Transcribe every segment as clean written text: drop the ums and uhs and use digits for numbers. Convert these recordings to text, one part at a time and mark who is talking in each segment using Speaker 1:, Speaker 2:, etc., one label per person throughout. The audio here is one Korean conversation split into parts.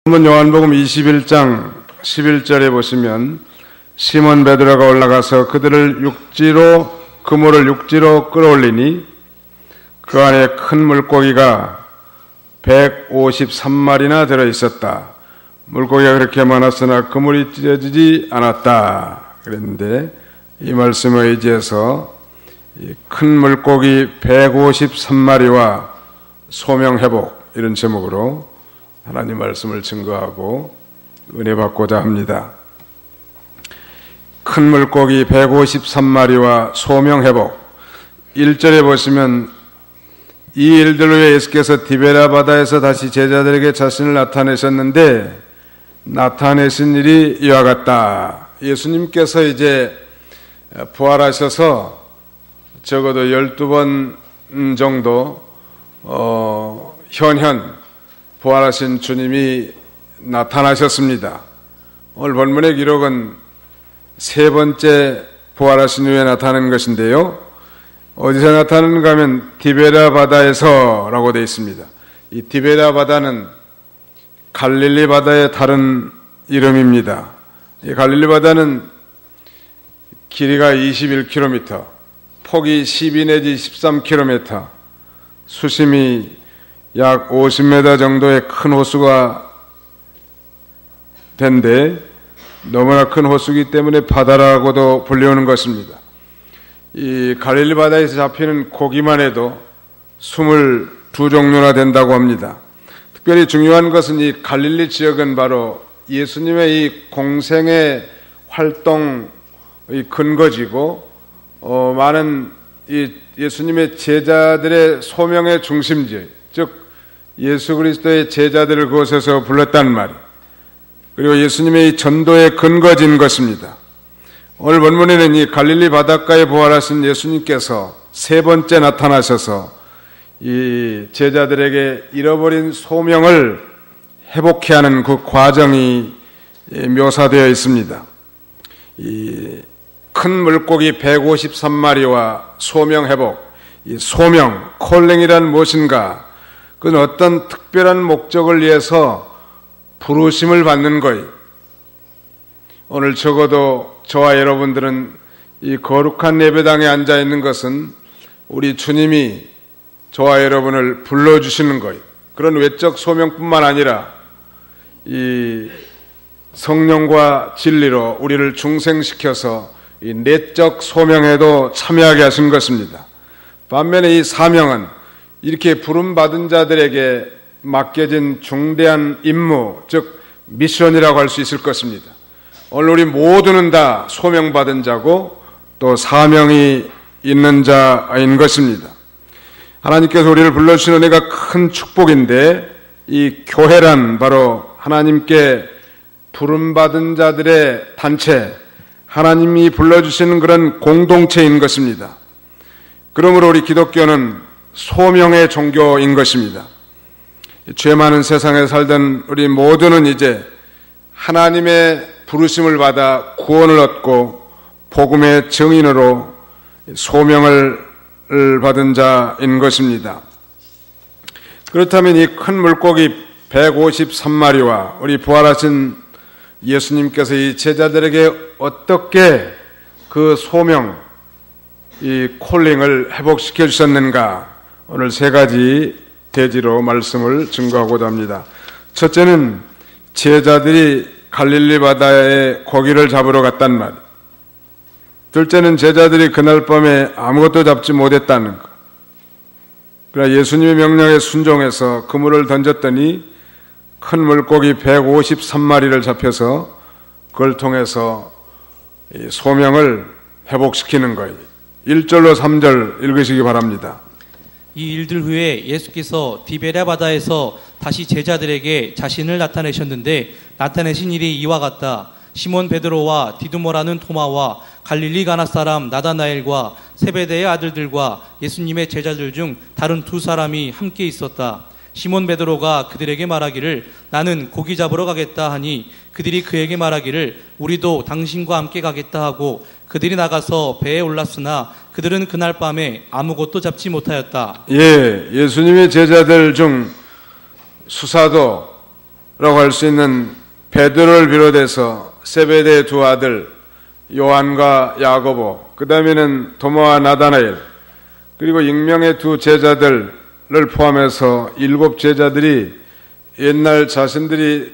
Speaker 1: 요한복음 21장 11절에 보시면 시몬 베드로가 올라가서 그물을 육지로 끌어올리니 그 안에 큰 물고기가 153마리나 들어있었다. 물고기가 그렇게 많았으나 그물이 찢어지지 않았다 그랬는데, 이 말씀에 의지해서 큰 물고기 153마리와 소명회복, 이런 제목으로 하나님 말씀을 증거하고 은혜 받고자 합니다. 큰 물고기 153마리와 소명회복. 1절에 보시면 이 일들 후에 예수께서 디베랴 바다에서 다시 제자들에게 자신을 나타내셨는데 나타내신 일이 이와 같다. 예수님께서 이제 부활하셔서 적어도 12번 정도 현현 부활하신 주님이 나타나셨습니다. 오늘 본문의 기록은 세 번째 부활하신 후에 나타나는 것인데요, 어디서 나타나는가 하면 디베랴 바다에서 라고 되어 있습니다. 이 디베랴 바다는 갈릴리 바다의 다른 이름입니다. 이 갈릴리 바다는 길이가 21km, 폭이 12 내지 13km, 수심이 약 50m 정도의 큰 호수가 된데, 너무나 큰 호수이기 때문에 바다라고도 불리우는 것입니다. 이 갈릴리 바다에서 잡히는 고기만 해도 22종류나 된다고 합니다. 특별히 중요한 것은 이 갈릴리 지역은 바로 예수님의 이 공생의 활동의 근거지고, 많은 이 예수님의 제자들의 소명의 중심지, 즉 예수 그리스도의 제자들을 그곳에서 불렀다는 말이에요. 그리고 예수님의 이 전도의 근거지인 것입니다. 오늘 본문에는 이 갈릴리 바닷가에 부활하신 예수님께서 세 번째 나타나셔서 이 제자들에게 잃어버린 소명을 회복해 하는 그 과정이 묘사되어 있습니다. 이 큰 물고기 153마리와 소명 회복, 이 소명, 콜링이란 무엇인가? 그건 어떤 특별한 목적을 위해서 부르심을 받는 거예요. 오늘 적어도 저와 여러분들은 이 거룩한 예배당에 앉아 있는 것은 우리 주님이 저와 여러분을 불러주시는 거예요. 그런 외적 소명뿐만 아니라 이 성령과 진리로 우리를 중생시켜서 이 내적 소명에도 참여하게 하신 것입니다. 반면에 이 사명은 이렇게 부름받은 자들에게 맡겨진 중대한 임무, 즉 미션이라고 할 수 있을 것입니다. 오늘 우리 모두는 다 소명받은 자고 또 사명이 있는 자인 것입니다. 하나님께서 우리를 불러주신 은혜가 큰 축복인데, 이 교회란 바로 하나님께 부름받은 자들의 단체, 하나님이 불러주시는 그런 공동체인 것입니다. 그러므로 우리 기독교는 소명의 종교인 것입니다. 죄 많은 세상에 살던 우리 모두는 이제 하나님의 부르심을 받아 구원을 얻고 복음의 증인으로 소명을 받은 자인 것입니다. 그렇다면 이 큰 물고기 153마리와 우리 부활하신 예수님께서 이 제자들에게 어떻게 그 소명, 이 콜링을 회복시켜 주셨는가, 오늘 세 가지 대지로 말씀을 증거하고자 합니다. 첫째는 제자들이 갈릴리 바다에 고기를 잡으러 갔단 말. 둘째는 제자들이 그날 밤에 아무것도 잡지 못했다는 것. 그러나 예수님의 명령에 순종해서 그물을 던졌더니 큰 물고기 153마리를 잡혀서 그걸 통해서 소명을 회복시키는 거예요. 1절로 3절 읽으시기 바랍니다.
Speaker 2: 이 일들 후에 예수께서 디베랴 바다에서 다시 제자들에게 자신을 나타내셨는데 나타내신 일이 이와 같다. 시몬 베드로와 디두모라는 토마와 갈릴리 가나 사람 나다나엘과 세베대의 아들들과 예수님의 제자들 중 다른 두 사람이 함께 있었다. 시몬 베드로가 그들에게 말하기를 나는 고기 잡으러 가겠다 하니 그들이 그에게 말하기를 우리도 당신과 함께 가겠다 하고 그들이 나가서 배에 올랐으나 그들은 그날 밤에 아무것도 잡지 못하였다.
Speaker 1: 예수님의 제자들 중 수사도 할 수 있는 베드로를 비롯해서 세베대의 두 아들 요한과 야고보, 그 다음에는 도마와 나다나엘, 그리고 익명의 두 제자들을 포함해서 7 제자들이 옛날 자신들이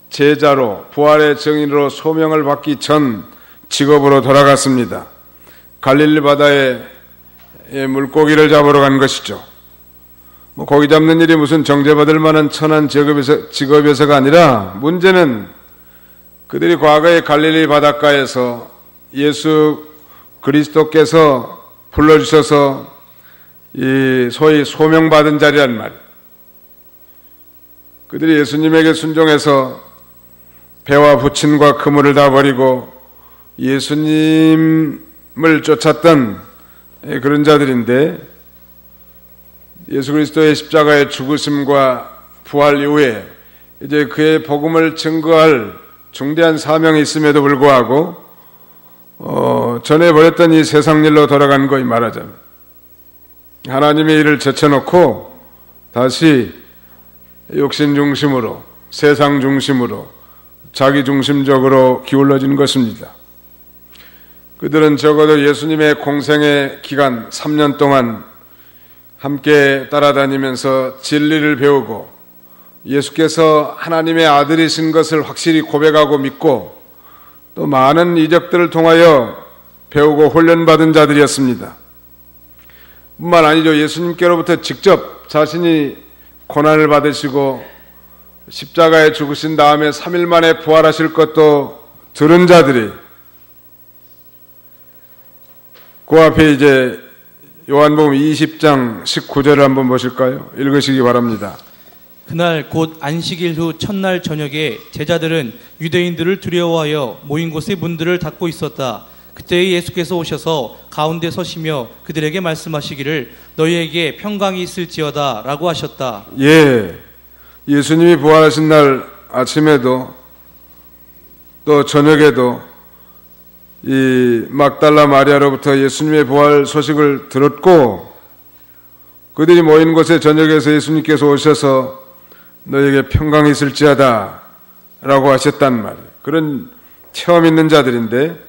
Speaker 1: 제자로 부활의 증인으로 소명을 받기 전 직업으로 돌아갔습니다. 갈릴리 바다에 물고기를 잡으러 간 것이죠. 고기 잡는 일이 무슨 정죄받을 만한 천한 직업에서가 아니라 문제는 그들이 과거에 갈릴리 바닷가에서 예수 그리스도께서 불러주셔서 이 소위 소명받은 자리란 말이에요. 그들이 예수님에게 순종해서 배와 부친과 그물을 다 버리고 예수님을 쫓았던 그런 자들인데, 예수 그리스도의 십자가의 죽으심과 부활 이후에 이제 그의 복음을 증거할 중대한 사명이 있음에도 불구하고 전해버렸던 이 세상 일로 돌아간 거이 말하자면 하나님의 일을 제쳐놓고 다시 욕심 중심으로, 세상 중심으로, 자기 중심적으로 기울어지는 것입니다. 그들은 적어도 예수님의 공생의 기간 3년 동안 함께 따라다니면서 진리를 배우고 예수께서 하나님의 아들이신 것을 확실히 고백하고 믿고 또 많은 이적들을 통하여 배우고 훈련받은 자들이었습니다. 뿐만 아니죠. 예수님께로부터 직접 자신이 고난을 받으시고 십자가에 죽으신 다음에 3일 만에 부활하실 것도 들은 자들이, 그 앞에 이제 요한복음 20장 19절을 한번 보실까요? 읽으시기 바랍니다.
Speaker 2: 그날 곧 안식일 후 첫날 저녁에 제자들은 유대인들을 두려워하여 모인 곳의 문들을 닫고 있었다. 그때 예수께서 오셔서 가운데 서시며 그들에게 말씀하시기를 너희에게 평강이 있을지어다 라고 하셨다.
Speaker 1: 예, 예수님이 부활하신 날 아침에도 또 저녁에도 이 막달라 마리아로부터 예수님의 부활 소식을 들었고, 그들이 모인 곳에 저녁에서 예수님께서 오셔서 너희에게 평강이 있을지어다 라고 하셨단 말이에요. 그런 체험 있는 자들인데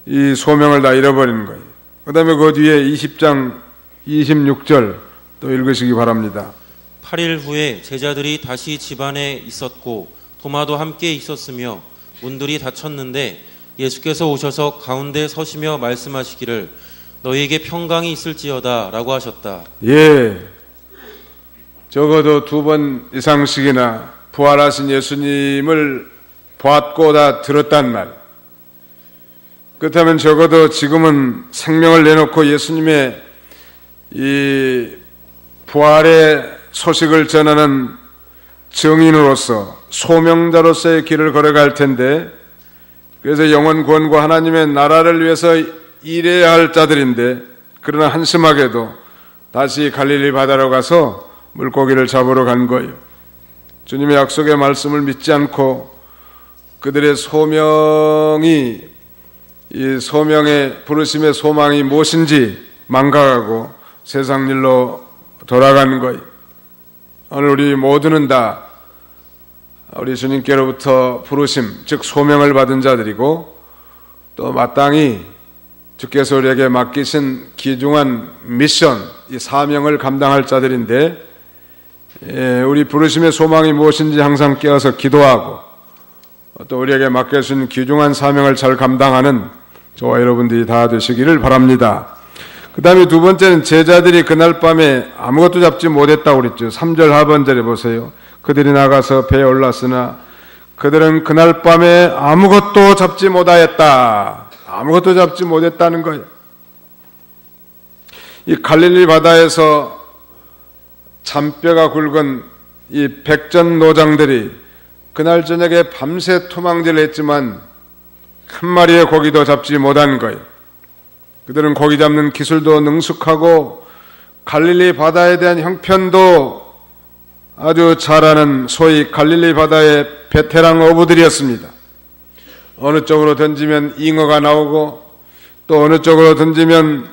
Speaker 1: 이 소명을 다 잃어버리는 거예요. 그 다음에 그 뒤에 20장 26절 또 읽으시기 바랍니다.
Speaker 3: 8일 후에 제자들이 다시 집안에 있었고 도마도 함께 있었으며 문들이 닫혔는데 예수께서 오셔서 가운데 서시며 말씀하시기를 너희에게 평강이 있을지어다 라고 하셨다.
Speaker 1: 예, 적어도 2번 이상씩이나 부활하신 예수님을 보았고 다 들었단 말. 그렇다면 적어도 지금은 생명을 내놓고 예수님의 이 부활의 소식을 전하는 증인으로서 소명자로서의 길을 걸어갈 텐데, 그래서 영원 구원과 하나님의 나라를 위해서 일해야 할 자들인데, 그러나 한심하게도 다시 갈릴리 바다로 가서 물고기를 잡으러 간 거예요. 주님의 약속의 말씀을 믿지 않고 그들의 소명이, 이 소명의 부르심의 소망이 무엇인지 망각하고 세상 일로 돌아가는 거예요. 오늘 우리 모두는 다 우리 주님께로부터 부르심, 즉 소명을 받은 자들이고 또 마땅히 주께서 우리에게 맡기신 귀중한 미션, 이 사명을 감당할 자들인데, 우리 부르심의 소망이 무엇인지 항상 깨어서 기도하고 또 우리에게 맡겨주신 귀중한 사명을 잘 감당하는 저와 여러분들이 다 되시기를 바랍니다. 그 다음에 두 번째는 제자들이 그날 밤에 아무것도 잡지 못했다고 그랬죠. 3절 하반절에 보세요. 그들이 나가서 배에 올랐으나 그들은 그날 밤에 아무것도 잡지 못하였다. 아무것도 잡지 못했다는 거예요. 이 갈릴리 바다에서 잔뼈가 굵은 이 백전노장들이 그날 저녁에 밤새 토망질을 했지만 한 마리의 고기도 잡지 못한 거예요. 그들은 고기 잡는 기술도 능숙하고 갈릴리 바다에 대한 형편도 아주 잘하는 소위 갈릴리 바다의 베테랑 어부들이었습니다. 어느 쪽으로 던지면 잉어가 나오고 또 어느 쪽으로 던지면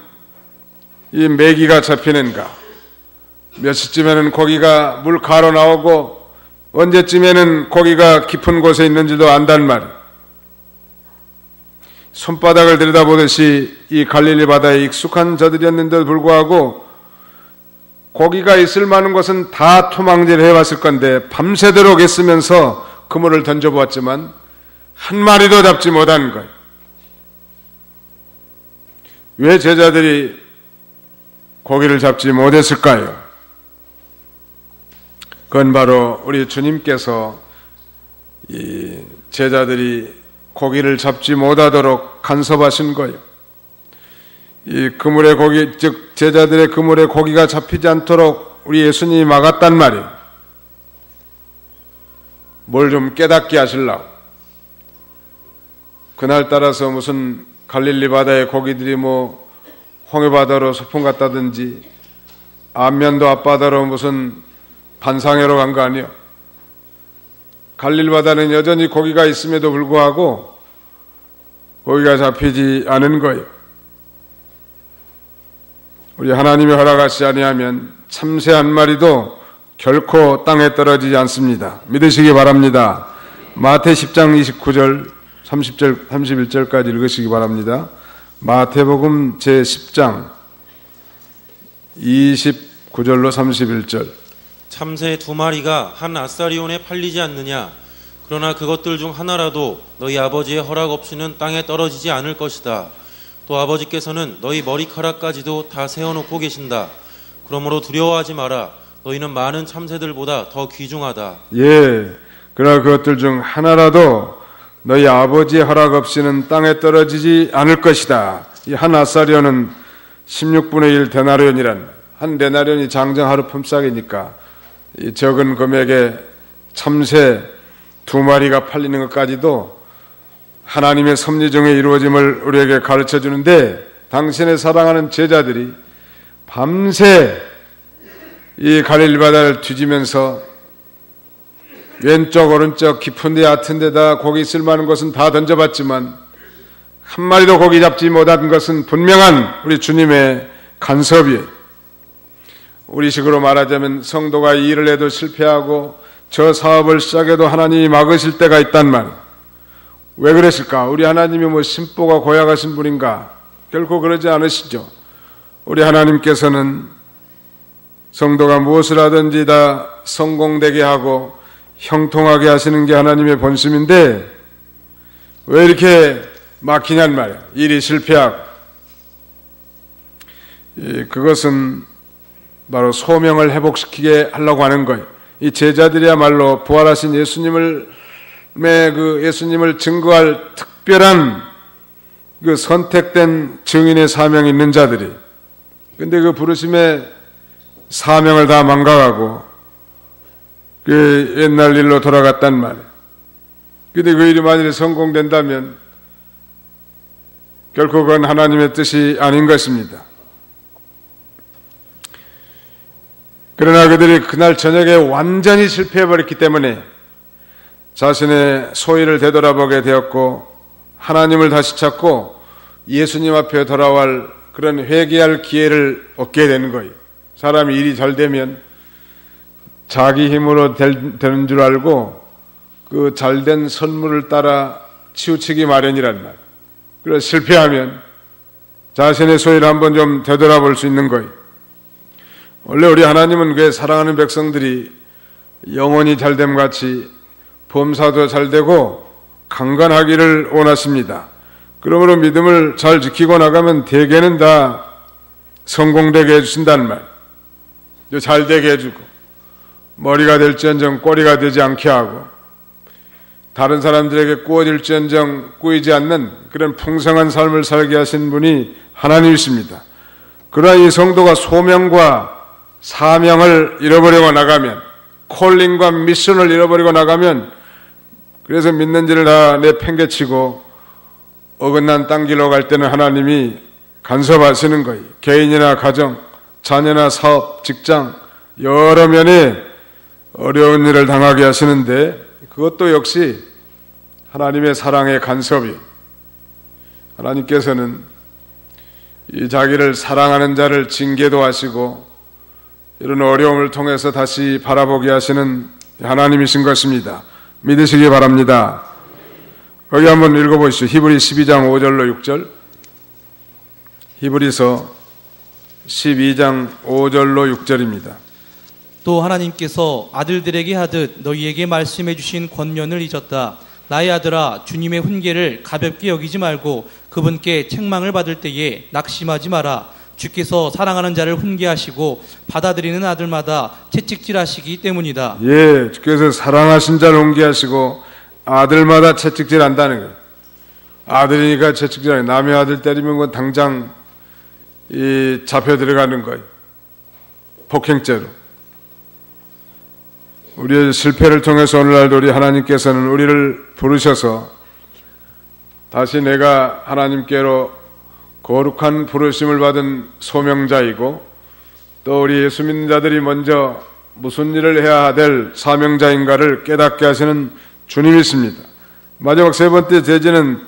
Speaker 1: 이 메기가 잡히는가, 몇 시쯤에는 고기가 물 가로 나오고 언제쯤에는 고기가 깊은 곳에 있는지도 안단 말이에요. 손바닥을 들여다보듯이 이 갈릴리 바다에 익숙한 자들이었는데도 불구하고 고기가 있을 만한 곳은 다 토망질을 해왔을 건데 밤새도록 애쓰면서 그물을 던져보았지만 한 마리도 잡지 못한 거예요. 왜 제자들이 고기를 잡지 못했을까요? 그건 바로 우리 주님께서 이 제자들이 고기를 잡지 못하도록 간섭하신 거예요. 이 그물에 고기, 즉 제자들의 그물에 고기가 잡히지 않도록 우리 예수님이 막았단 말이에요. 뭘 좀 깨닫게 하시려고. 그날따라서 무슨 갈릴리 바다의 고기들이 뭐 홍해바다로 소풍 갔다든지 안면도 앞바다로 무슨 반상회로 간 거 아니에요. 갈릴리 바다는 여전히 고기가 있음에도 불구하고 고기가 잡히지 않은 거예요. 우리 하나님이 허락하시지 아니하면 참새 한 마리도 결코 땅에 떨어지지 않습니다. 믿으시기 바랍니다. 마태 10장 29절 30절 31절까지 읽으시기 바랍니다. 마태복음 제10장 29절로 31절.
Speaker 3: 참새 2마리가 한 아사리온에 팔리지 않느냐? 그러나 그것들 중 하나라도 너희 아버지의 허락 없이는 땅에 떨어지지 않을 것이다. 또 아버지께서는 너희 머리카락까지도 다 세어놓고 계신다. 그러므로 두려워하지 마라. 너희는 많은 참새들보다 더 귀중하다.
Speaker 1: 예, 그러나 그것들 중 하나라도 너희 아버지의 허락 없이는 땅에 떨어지지 않을 것이다. 이 한 아사리온은 16분의 1 데나리온이란, 한 데나리온이 장정 하루 품삯이니까 이 적은 금액에 참새 2마리가 팔리는 것까지도 하나님의 섭리 중에 이루어짐을 우리에게 가르쳐 주는데, 당신의 사랑하는 제자들이 밤새 이 갈릴리 바다를 뒤지면서 왼쪽 오른쪽 깊은 데 얕은 데다 고기 있을 만한 것은 다 던져봤지만 한 마리도 고기 잡지 못한 것은 분명한 우리 주님의 간섭이에요. 우리식으로 말하자면 성도가 이 일을 해도 실패하고 저 사업을 시작해도 하나님이 막으실 때가 있단 말이에요. 왜 그러실까? 우리 하나님이 뭐 심보가 고약하신 분인가? 결코 그러지 않으시죠. 우리 하나님께서는 성도가 무엇을 하든지 다 성공되게 하고 형통하게 하시는 게 하나님의 본심인데 왜 이렇게 막히냔 말이에요. 일이 실패하고. 그것은 바로 소명을 회복시키게 하려고 하는 거예요. 이 제자들이야말로 부활하신 예수님을 증거할 특별한 그 선택된 증인의 사명이 있는 자들이, 근데 그 부르심의 사명을 다 망각하고 그 옛날 일로 돌아갔단 말이에요. 근데 그 일이 만일에 성공된다면 결코 그건 하나님의 뜻이 아닌 것입니다. 그러나 그들이 그날 저녁에 완전히 실패해버렸기 때문에 자신의 소위를 되돌아보게 되었고 하나님을 다시 찾고 예수님 앞에 돌아갈 그런 회개할 기회를 얻게 되는 거예요. 사람이 일이 잘 되면 자기 힘으로 되는 줄 알고 그 잘된 선물을 따라 치우치기 마련이란 말. 그래서 실패하면 자신의 소위를 한번 좀 되돌아볼 수 있는 거예요. 원래 우리 하나님은 그 사랑하는 백성들이 영혼이 잘됨 같이 범사도 잘되고 강건하기를 원하십니다. 그러므로 믿음을 잘 지키고 나가면 대개는 다 성공되게 해주신다는 말. 잘되게 해주고 머리가 될지언정 꼬리가 되지 않게 하고 다른 사람들에게 꾸어질지언정 꾸이지 않는 그런 풍성한 삶을 살게 하신 분이 하나님이십니다. 그러나 이 성도가 소명과 사명을 잃어버리고 나가면, 콜링과 미션을 잃어버리고 나가면, 그래서 믿는지를 다 내팽개치고 어긋난 딴 길로 갈 때는 하나님이 간섭하시는 거예요. 개인이나 가정, 자녀나 사업, 직장 여러 면에 어려운 일을 당하게 하시는데 그것도 역시 하나님의 사랑의 간섭이에요. 하나님께서는 이 자기를 사랑하는 자를 징계도 하시고 이런 어려움을 통해서 다시 바라보게 하시는 하나님이신 것입니다. 믿으시기 바랍니다. 여기 한번 읽어보시죠. 히브리 12장 5절로 6절. 히브리서 12장 5절로 6절입니다.
Speaker 2: 또 하나님께서 아들들에게 하듯 너희에게 말씀해 주신 권면을 잊었다. 나의 아들아, 주님의 훈계를 가볍게 여기지 말고 그분께 책망을 받을 때에 낙심하지 마라. 주께서 사랑하는 자를 훈계하시고 받아들이는 아들마다 채찍질하시기 때문이다.
Speaker 1: 예, 주께서 사랑하신 자를 훈계하시고 아들마다 채찍질한다는 거예요. 아들이니까 채찍질하는 거예요. 남의 아들 때리면 그 당장 잡혀 들어가는 거예요. 폭행죄로. 우리의 실패를 통해서 오늘날도 우리 하나님께서는 우리를 부르셔서 다시 내가 하나님께로 거룩한 부르심을 받은 소명자이고 또 우리 예수 믿는 자들이 먼저 무슨 일을 해야 될 사명자인가를 깨닫게 하시는 주님이십니다. 마지막 세 번째 제지는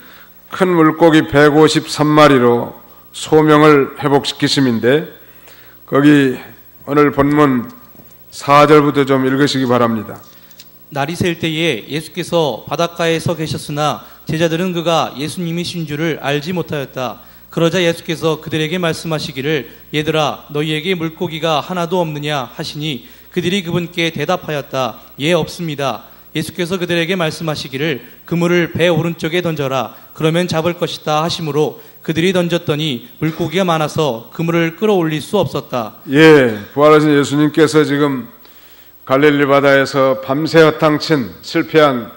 Speaker 1: 큰 물고기 153마리로 소명을 회복시키심인데 거기 오늘 본문 4절부터 좀 읽으시기 바랍니다.
Speaker 2: 날이 셀 때에 예수께서 바닷가에 서 계셨으나 제자들은 그가 예수님이신 줄을 알지 못하였다. 그러자 예수께서 그들에게 말씀하시기를 얘들아 너희에게 물고기가 하나도 없느냐 하시니 그들이 그분께 대답하였다. 예, 없습니다. 예수께서 그들에게 말씀하시기를 그물을 배 오른쪽에 던져라. 그러면 잡을 것이다 하시므로 그들이 던졌더니 물고기가 많아서 그물을 끌어올릴 수 없었다. 예,
Speaker 1: 부활하신 예수님께서 지금 갈릴리 바다에서 밤새 허탕친 실패한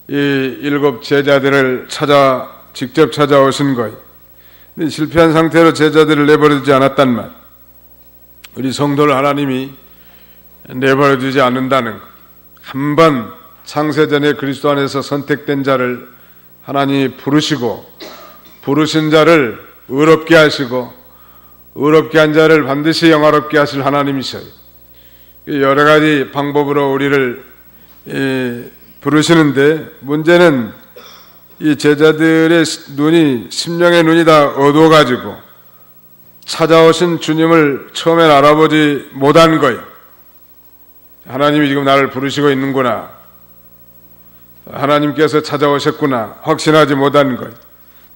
Speaker 1: 이 7 제자들을 직접 찾아오신 거예요. 실패한 상태로 제자들을 내버려두지 않았단 말. 우리 성도를 하나님이 내버려두지 않는다는 것. 한번 창세전에 그리스도 안에서 선택된 자를 하나님이 부르신 자를 의롭게 하시고 의롭게 한 자를 반드시 영화롭게 하실 하나님이셔요. 여러 가지 방법으로 우리를 부르시는데 문제는 이 제자들의 눈이 심령의 눈이 다 어두워가지고 찾아오신 주님을 처음엔 알아보지 못한 거예요. 하나님이 지금 나를 부르시고 있는구나. 하나님께서 찾아오셨구나. 확신하지 못한 거예요.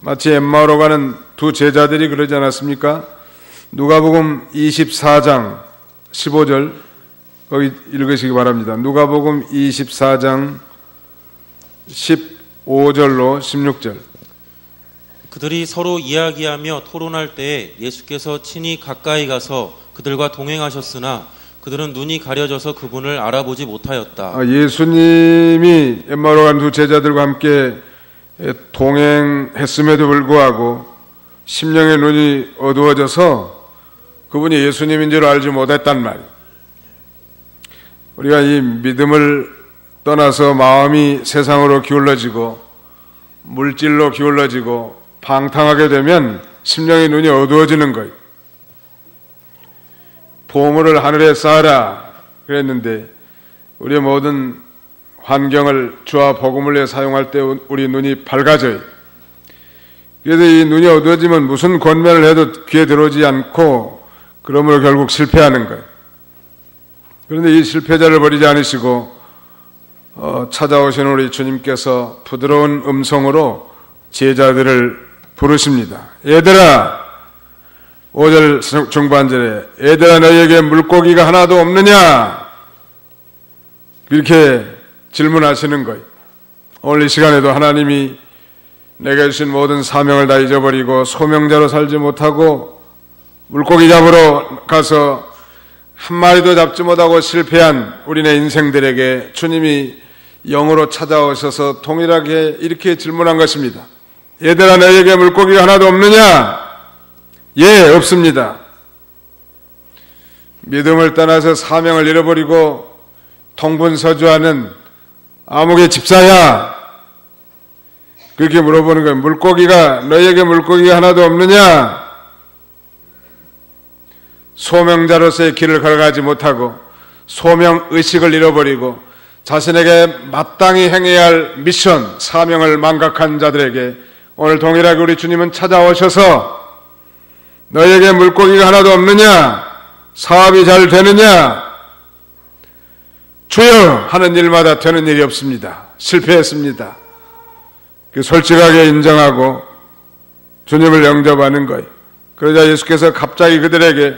Speaker 1: 마치 엠마오로 가는 두 제자들이 그러지 않았습니까? 누가복음 24장 15절 거기 읽으시기 바랍니다. 누가복음 24장 15절로 16절.
Speaker 3: 그들이 서로 이야기하며 토론할 때에 예수께서 친히 가까이 가서 그들과 동행하셨으나 그들은 눈이 가려져서 그분을 알아보지 못하였다.
Speaker 1: 예수님이 엠마오로 간 두 제자들과 함께 동행했음에도 불구하고 심령의 눈이 어두워져서 그분이 예수님인 줄 알지 못했단 말이에요. 우리가 이 믿음을 떠나서 마음이 세상으로 기울어지고 물질로 기울어지고 방탕하게 되면 심령의 눈이 어두워지는 거예요. 보물을 하늘에 쌓아라 그랬는데 우리의 모든 환경을 주와 복음을 위해 사용할 때 우리 눈이 밝아져요. 그래서 이 눈이 어두워지면 무슨 권면을 해도 귀에 들어오지 않고 그러므로 결국 실패하는 거예요. 그런데 이 실패자를 버리지 않으시고 찾아오신 우리 주님께서 부드러운 음성으로 제자들을 부르십니다. 얘들아, 5절 중반절에 얘들아 너희에게 물고기가 하나도 없느냐? 이렇게 질문하시는 거예요. 오늘 이 시간에도 하나님이 내게 주신 모든 사명을 다 잊어버리고 소명자로 살지 못하고 물고기 잡으러 가서 한 마리도 잡지 못하고 실패한 우리네 인생들에게 주님이 영으로 찾아오셔서 동일하게 이렇게 질문한 것입니다. 얘들아 너희에게 물고기가 하나도 없느냐? 예, 없습니다. 믿음을 떠나서 사명을 잃어버리고 통분서주하는 암흑의 집사야, 그렇게 물어보는 거예요. 너희에게 물고기가 하나도 없느냐? 소명자로서의 길을 걸어가지 못하고 소명의식을 잃어버리고 자신에게 마땅히 행해야 할 미션, 사명을 망각한 자들에게 오늘 동일하게 우리 주님은 찾아오셔서 너희에게 물고기가 하나도 없느냐? 사업이 잘 되느냐? 주여 하는 일마다 되는 일이 없습니다. 실패했습니다. 솔직하게 인정하고 주님을 영접하는 거예요. 그러자 예수께서 갑자기 그들에게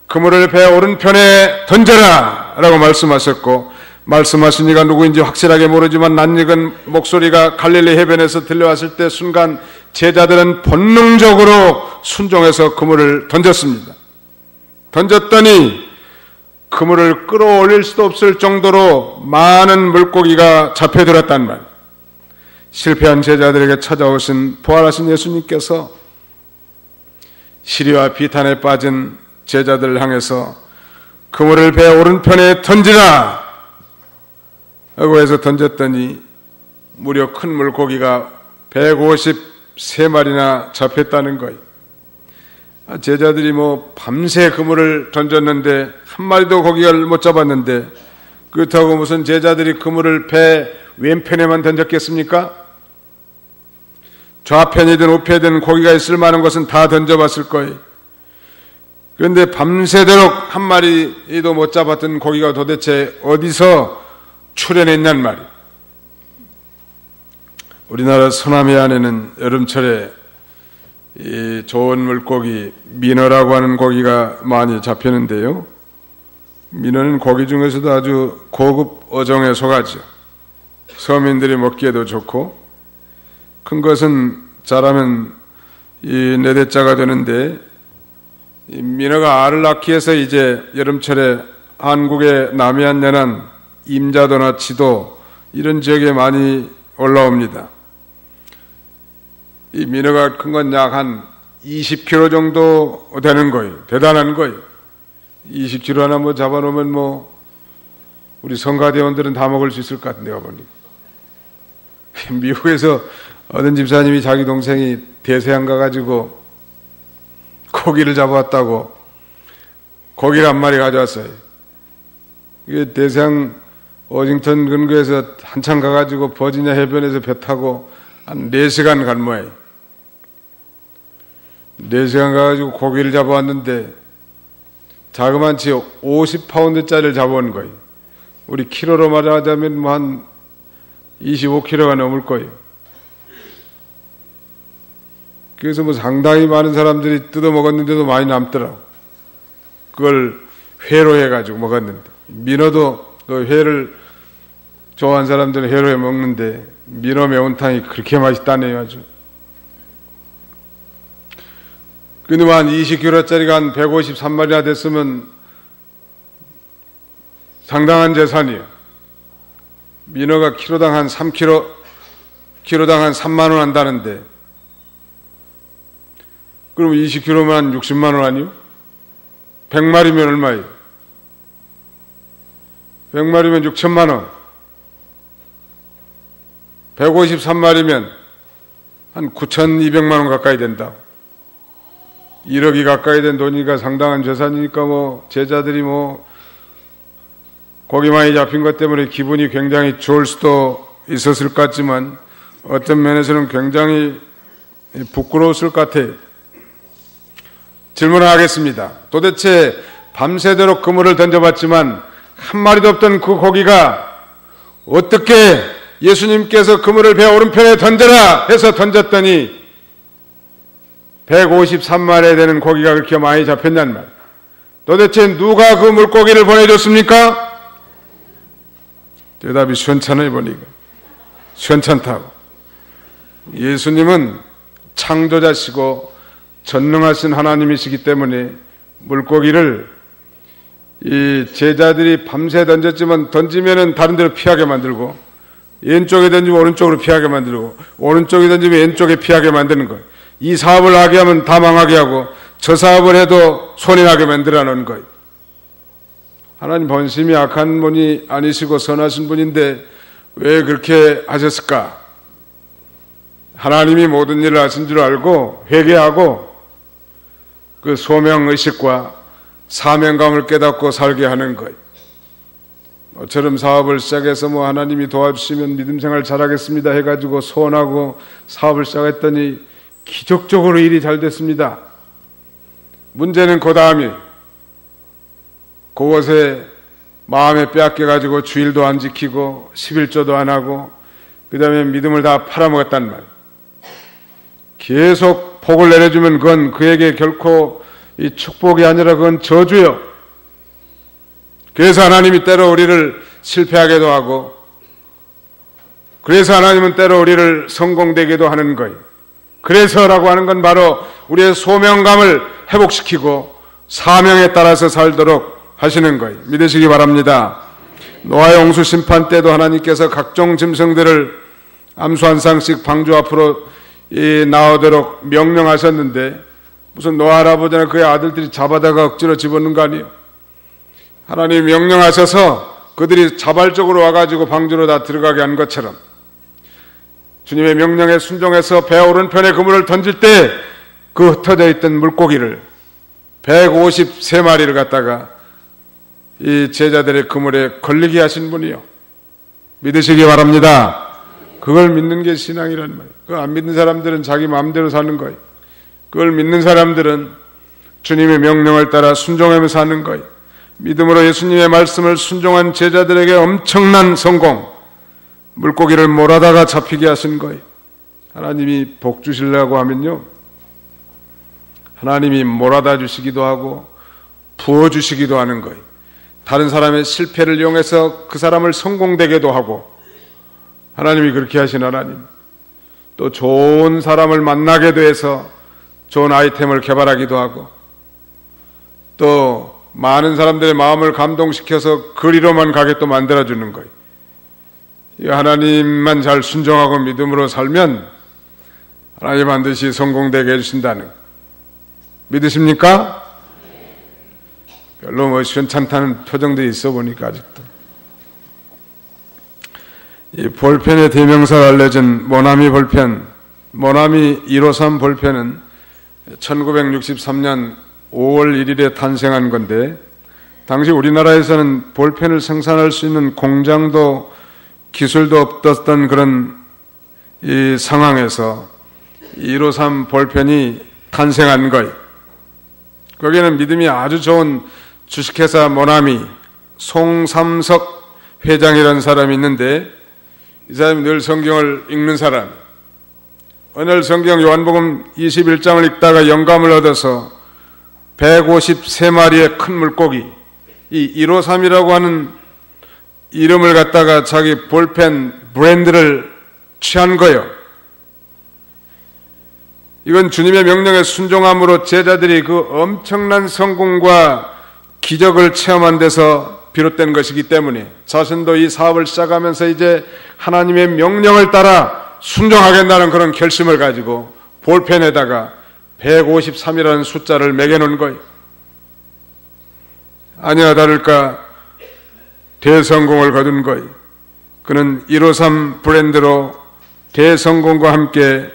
Speaker 1: 그물을 배 오른편에 던져라 라고 말씀하셨고, 말씀하신 이가 누구인지 확실하게 모르지만 낯익은 목소리가 갈릴리 해변에서 들려왔을 때 순간 제자들은 본능적으로 순종해서 그물을 던졌습니다. 던졌더니 그물을 끌어올릴 수도 없을 정도로 많은 물고기가 잡혀들었단 말. 실패한 제자들에게 찾아오신 부활하신 예수님께서 시리와 비탄에 빠진 제자들을 향해서 그물을 배 오른편에 던지라 하고 해서 던졌더니 무려 큰 물고기가 153마리나 잡혔다는 거예요. 제자들이 밤새 그물을 던졌는데 한 마리도 고기를 못 잡았는데, 그렇다고 무슨 제자들이 그물을 배 왼편에만 던졌겠습니까? 좌편이든 우편이든 고기가 있을 만한 것은 다 던져봤을 거예요. 그런데 밤새도록 한 마리도 못 잡았던 고기가 도대체 어디서 출현했냔 말이에요. 우리나라 서남해안에는 여름철에 이 좋은 물고기 민어라고 하는 고기가 많이 잡히는데요, 민어는 고기 중에서도 아주 고급 어종에 속하죠. 서민들이 먹기에도 좋고, 큰 것은 자라면 이 4대짜가 되는데, 이 민어가 알을 낳기 위해서 이제 여름철에 한국의 남해안 연안 임자도나 지도 이런 지역에 많이 올라옵니다. 이 민어가 큰 건 약 한 20kg 정도 되는 거예요. 대단한 거예요. 20kg 하나 잡아놓으면 우리 성가대원들은 다 먹을 수 있을 것 같은데, 아버님. 미국에서 어떤 집사님이 자기 동생이 대서양 가가지고 고기를 잡아왔다고 고기를 한 마리 가져왔어요. 이게 대서양 워싱턴 근교에서 한참 가가지고 버지니아 해변에서 배 타고 한 4시간 간 모양이에요. 4시간 가가지고 고기를 잡아왔는데 자그만치 50파운드짜리를 잡아온 거예요. 우리 키로로 말하자면 한 25kg가 넘을 거예요. 그래서 상당히 많은 사람들이 뜯어 먹었는데도 많이 남더라고. 그걸 회로 해가지고 먹었는데, 민어도 그 회를 좋아하는 사람들은 회로 해 먹는데 민어 매운탕이 그렇게 맛있다네요, 아주. 근데 한 20kg짜리가 한 153마리나 됐으면 상당한 재산이에요. 민어가 키로당 한 3kg, 키로당 한 3만 원 한다는데, 그럼 20kg면 한 60만 원 아니요? 100마리면 얼마예요? 100마리면 6천만 원. 153마리면 한 9,200만 원 가까이 된다. 1억이 가까이 된 돈이니까 상당한 재산이니까 제자들이 고기 많이 잡힌 것 때문에 기분이 굉장히 좋을 수도 있었을 것 같지만 어떤 면에서는 굉장히 부끄러웠을 것 같아요. 질문을 하겠습니다. 도대체 밤새도록 그물을 던져봤지만 한 마리도 없던 그 고기가 어떻게 예수님께서 그물을 배 오른편에 던져라 해서 던졌더니 153마리에 되는 고기가 그렇게 많이 잡혔냔 말. 도대체 누가 그 물고기를 보내줬습니까? 대답이 시원찮아요, 보니까. 시원찮다고. 예수님은 창조자시고 전능하신 하나님이시기 때문에 물고기를 이 제자들이 밤새 던졌지만 던지면은 다른 데로 피하게 만들고, 왼쪽에 던지면 오른쪽으로 피하게 만들고, 오른쪽에 던지면 왼쪽에 피하게 만드는 거예요. 이 사업을 하게 하면 다 망하게 하고, 저 사업을 해도 손이 나게 만들어 놓은 거예요. 하나님 본심이 악한 분이 아니시고 선하신 분인데 왜 그렇게 하셨을까? 하나님이 모든 일을 하신 줄 알고 회개하고 그 소명의식과 사명감을 깨닫고 살게 하는 거예요. 저처럼 사업을 시작해서 하나님이 도와주시면 믿음생활 잘하겠습니다 해가지고 소원하고 사업을 시작했더니 기적적으로 일이 잘 됐습니다. 문제는 그 다음이 그것에 마음에 빼앗겨가지고 주일도 안 지키고 11조도 안 하고 그 다음에 믿음을 다 팔아먹었단 말이에요. 계속 복을 내려주면 그건 그에게 결코 이 축복이 아니라 그건 저주요. 그래서 하나님이 때로 우리를 실패하게도 하고, 그래서 하나님은 때로 우리를 성공되게도 하는 거예요. 그래서라고 하는 건 바로 우리의 소명감을 회복시키고 사명에 따라서 살도록 하시는 거예요. 믿으시기 바랍니다. 노아의 홍수 심판 때도 하나님께서 각종 짐승들을 암수 한 쌍씩 방주 앞으로 나오도록 명령하셨는데, 무슨 노아 할아버지나 그의 아들들이 잡아다가 억지로 집어넣는 거 아니에요. 하나님 명령하셔서 그들이 자발적으로 와가지고 방주로 다 들어가게 한 것처럼, 주님의 명령에 순종해서 배 오른편에 그물을 던질 때 그 흩어져 있던 물고기를 153마리를 갖다가 이 제자들의 그물에 걸리게 하신 분이요. 믿으시기 바랍니다. 그걸 믿는 게 신앙이란 말이에요. 그거 안 믿는 사람들은 자기 마음대로 사는 거예요. 그걸 믿는 사람들은 주님의 명령을 따라 순종하며 사는 거예요. 믿음으로 예수님의 말씀을 순종한 제자들에게 엄청난 성공, 물고기를 몰아다가 잡히게 하신 거예요. 하나님이 복 주시려고 하면요, 하나님이 몰아다 주시기도 하고 부어 주시기도 하는 거예요. 다른 사람의 실패를 이용해서 그 사람을 성공되게도 하고, 하나님이 그렇게 하신 하나님, 또 좋은 사람을 만나게 돼서 좋은 아이템을 개발하기도 하고, 또 많은 사람들의 마음을 감동시켜서 그리로만 가게 또 만들어주는 거예요. 하나님만 잘 순종하고 믿음으로 살면 하나님 반드시 성공되게 해주신다는 거예요. 믿으십니까? 별로 뭐 시원찮다는 표정들이 있어 보니까 아직도. 이 볼펜의 대명사가 알려진 모나미 볼펜, 모나미 153 볼펜은 1963년 5월 1일에 탄생한 건데, 당시 우리나라에서는 볼펜을 생산할 수 있는 공장도 기술도 없었던 그런 이 상황에서 153 볼펜이 탄생한 거예요. 거기에는 믿음이 아주 좋은 주식회사 모나미 송삼석 회장이라는 사람이 있는데, 이 사람이 늘 성경을 읽는 사람. 오늘 성경 요한복음 21장을 읽다가 영감을 얻어서 153마리의 큰 물고기, 이 153이라고 하는 이름을 갖다가 자기 볼펜 브랜드를 취한 거예요. 이건 주님의 명령에 순종함으로 제자들이 그 엄청난 성공과 기적을 체험한 데서 비롯된 것이기 때문에 자신도 이 사업을 시작하면서 이제 하나님의 명령을 따라 순종하겠다는 그런 결심을 가지고 볼펜에다가 153이라는 숫자를 매겨놓은 거예요. 아니나 다를까 대성공을 거둔 거예요. 그는 153 브랜드로 대성공과 함께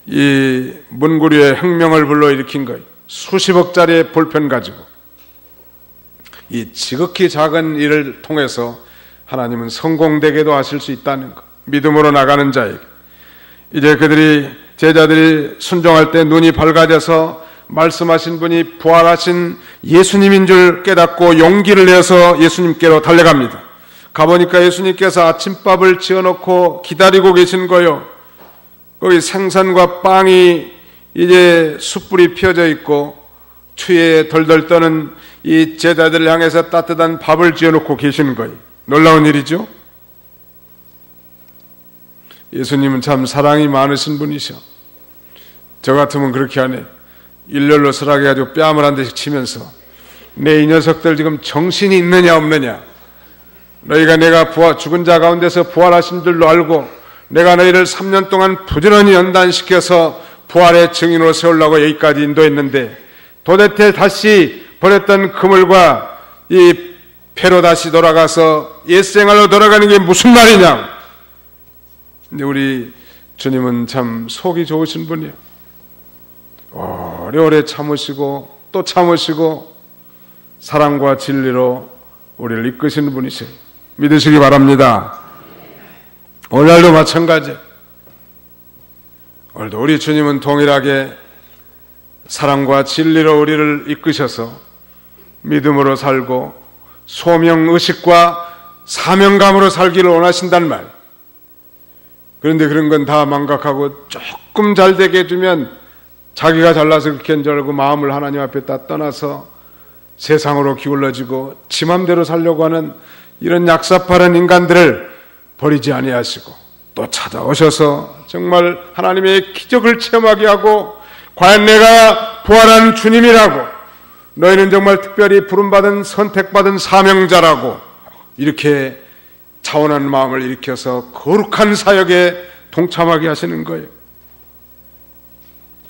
Speaker 1: 이 문구류의 혁명을 불러일으킨 거예요. 수십억짜리의 볼펜 가지고. 이 지극히 작은 일을 통해서 하나님은 성공되게도 하실 수 있다는 것. 믿음으로 나가는 자에게. 이제 제자들이 순종할 때 눈이 밝아져서 말씀하신 분이 부활하신 예수님인 줄 깨닫고 용기를 내서 예수님께로 달려갑니다. 가보니까 예수님께서 아침밥을 지어놓고 기다리고 계신 거요. 거기 생선과 빵이 이제 숯불이 피어져 있고 추위에 덜덜 떠는 이 제자들을 향해서 따뜻한 밥을 지어놓고 계시는 거예요. 놀라운 일이죠. 예수님은 참 사랑이 많으신 분이셔. 저 같으면 그렇게 하네. 일렬로 서라게 가지고 뺨을 한 대씩 치면서, 내 이 녀석들 지금 정신이 있느냐 없느냐, 너희가 내가 죽은 자 가운데서 부활하신 줄로 알고 내가 너희를 3년 동안 부지런히 연단시켜서 부활의 증인으로 세우려고 여기까지 인도했는데, 도대체 다시 버렸던 그물과 이 패로 다시 돌아가서 옛생활로 돌아가는 게 무슨 말이냐. 근데 우리 주님은 참 속이 좋으신 분이에요. 오래오래 참으시고 또 참으시고 사랑과 진리로 우리를 이끄시는 분이세요. 믿으시기 바랍니다. 오늘날도 마찬가지. 오늘도 우리 주님은 동일하게 사랑과 진리로 우리를 이끄셔서 믿음으로 살고 소명의식과 사명감으로 살기를 원하신단 말. 그런데 그런 건 다 망각하고 조금 잘 되게 해주면 자기가 잘나서 그렇게 한 줄 알고 마음을 하나님 앞에 다 떠나서 세상으로 기울어지고 지 맘대로 살려고 하는 이런 약사파른 인간들을 버리지 아니하시고 또 찾아오셔서 정말 하나님의 기적을 체험하게 하고 과연 내가 부활한 주님이라고, 너희는 정말 특별히 부름받은 선택받은 사명자라고 이렇게 차원한 마음을 일으켜서 거룩한 사역에 동참하게 하시는 거예요.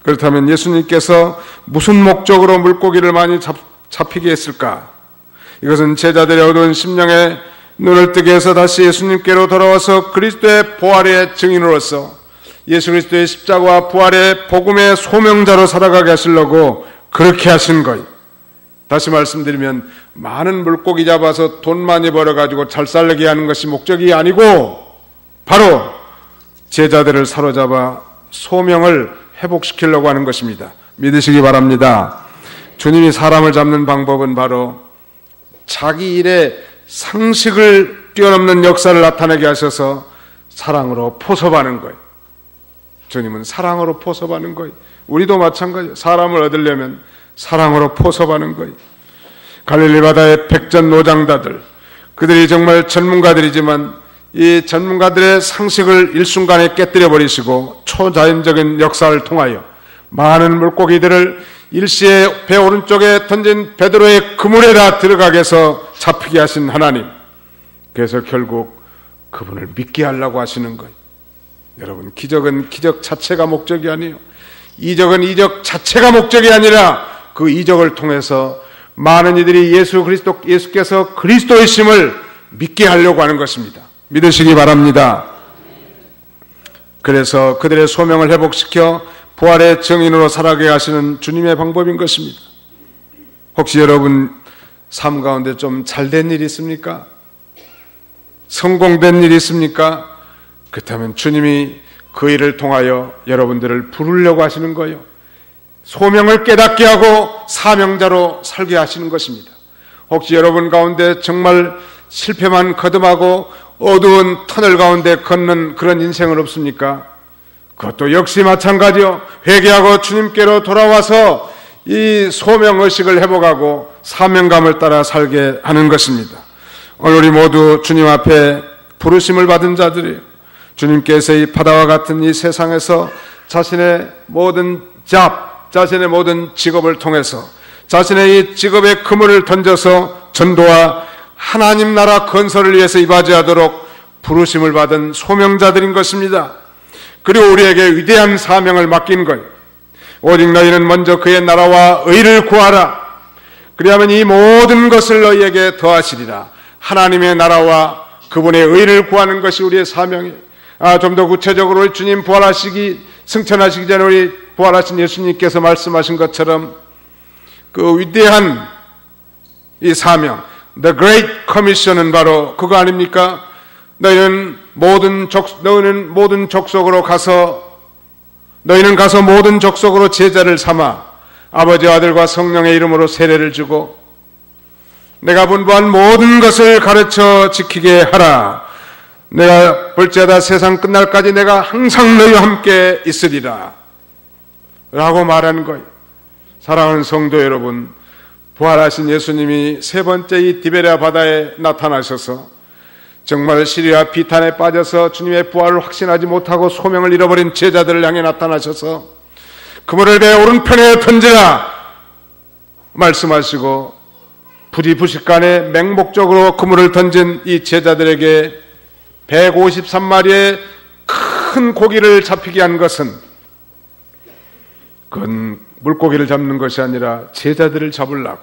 Speaker 1: 그렇다면 예수님께서 무슨 목적으로 물고기를 많이 잡히게 했을까? 이것은 제자들의 어두운 심령에 눈을 뜨게 해서 다시 예수님께로 돌아와서 그리스도의 부활의 증인으로서 예수 그리스도의 십자가와 부활의 복음의 소명자로 살아가게 하시려고 그렇게 하신 거예요. 다시 말씀드리면 많은 물고기 잡아서 돈 많이 벌어가지고 잘 살게 하는 것이 목적이 아니고 바로 제자들을 사로잡아 소명을 회복시키려고 하는 것입니다. 믿으시기 바랍니다. 주님이 사람을 잡는 방법은 바로 자기 일에 상식을 뛰어넘는 역사를 나타내게 하셔서 사랑으로 포섭하는 거예요. 주님은 사랑으로 포섭하는 거예요. 우리도 마찬가지예요. 사람을 얻으려면 사랑으로 포섭하는 거예요. 갈릴리 바다의 백전노장자들, 그들이 정말 전문가들이지만 이 전문가들의 상식을 일순간에 깨뜨려 버리시고 초자연적인 역사를 통하여 많은 물고기들을 일시에 배 오른쪽에 던진 베드로의 그물에다 들어가게 해서 잡히게 하신 하나님, 그래서 결국 그분을 믿게 하려고 하시는 거예요. 여러분, 기적은 기적 자체가 목적이 아니에요. 이적은 이적 자체가 목적이 아니라 그 이적을 통해서 많은 이들이 예수께서 그리스도이심을 믿게 하려고 하는 것입니다. 믿으시기 바랍니다. 그래서 그들의 소명을 회복시켜 부활의 증인으로 살아가게 하시는 주님의 방법인 것입니다. 혹시 여러분 삶 가운데 좀 잘된 일이 있습니까? 성공된 일이 있습니까? 그렇다면 주님이 그 일을 통하여 여러분들을 부르려고 하시는 거예요. 소명을 깨닫게 하고 사명자로 살게 하시는 것입니다. 혹시 여러분 가운데 정말 실패만 거듭하고 어두운 터널 가운데 걷는 그런 인생은 없습니까? 그것도 역시 마찬가지요. 회개하고 주님께로 돌아와서 이 소명의식을 회복하고 사명감을 따라 살게 하는 것입니다. 오늘 우리 모두 주님 앞에 부르심을 받은 자들이에요. 주님께서 이 바다와 같은 이 세상에서 자신의 모든 자신의 모든 직업을 통해서 자신의 이 직업의 그물을 던져서 전도와 하나님 나라 건설을 위해서 이바지하도록 부르심을 받은 소명자들인 것입니다. 그리고 우리에게 위대한 사명을 맡긴 거예요. 오직 너희는 먼저 그의 나라와 의를 구하라. 그리하면 이 모든 것을 너희에게 더하시리라. 하나님의 나라와 그분의 의를 구하는 것이 우리의 사명이에요. 좀 더 구체적으로 주님 승천하시기 전에 우리 부활하신 예수님께서 말씀하신 것처럼 그 위대한 이 사명, The Great Commission은 바로 그거 아닙니까? 너희는 모든 족속으로 가서 모든 족속으로 제자를 삼아 아버지와 아들과 성령의 이름으로 세례를 주고 내가 분부한 모든 것을 가르쳐 지키게 하라. 내가 볼지어다 세상 끝날까지 내가 항상 너희와 함께 있으리라 라고 말하는 거예요. 사랑하는 성도 여러분, 부활하신 예수님이 세 번째 이 디베랴 바다에 나타나셔서 정말 시리아 비탄에 빠져서 주님의 부활을 확신하지 못하고 소명을 잃어버린 제자들을 향해 나타나셔서 그물을 배 오른편에 던지라 말씀하시고 부지부식간에 맹목적으로 그물을 던진 이 제자들에게 153마리의 큰 고기를 잡히게 한 것은 그건 물고기를 잡는 것이 아니라 제자들을 잡으려고,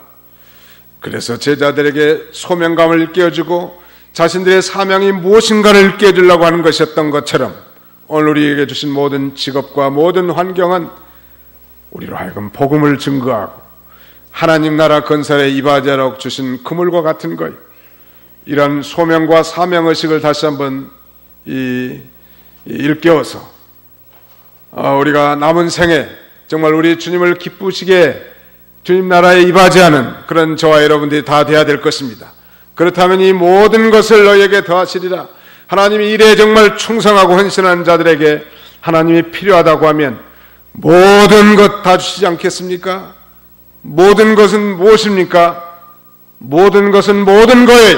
Speaker 1: 그래서 제자들에게 소명감을 일깨워주고 자신들의 사명이 무엇인가를 일깨워주려고 하는 것이었던 것처럼 오늘 우리에게 주신 모든 직업과 모든 환경은 우리로 하여금 복음을 증거하고 하나님 나라 건설에 이바지하라고 주신 그물과 같은 거예요. 이런 소명과 사명의식을 다시 한번 일깨워서 우리가 남은 생에 정말 우리 주님을 기쁘시게 주님 나라에 이바지하는 그런 저와 여러분들이 다 돼야 될 것입니다. 그렇다면 이 모든 것을 너에게 더하시리라. 하나님이 일에 정말 충성하고 헌신한 자들에게 하나님이 필요하다고 하면 모든 것 다 주시지 않겠습니까? 모든 것은 무엇입니까? 모든 것은 모든 거에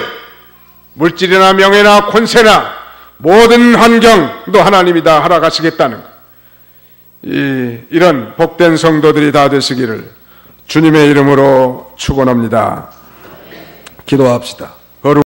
Speaker 1: 물질이나 명예나 권세나 모든 환경도 하나님이 다 허락하시겠다는 것. 이런 복된 성도들이 다 되시기를 주님의 이름으로 축원합니다. 기도합시다.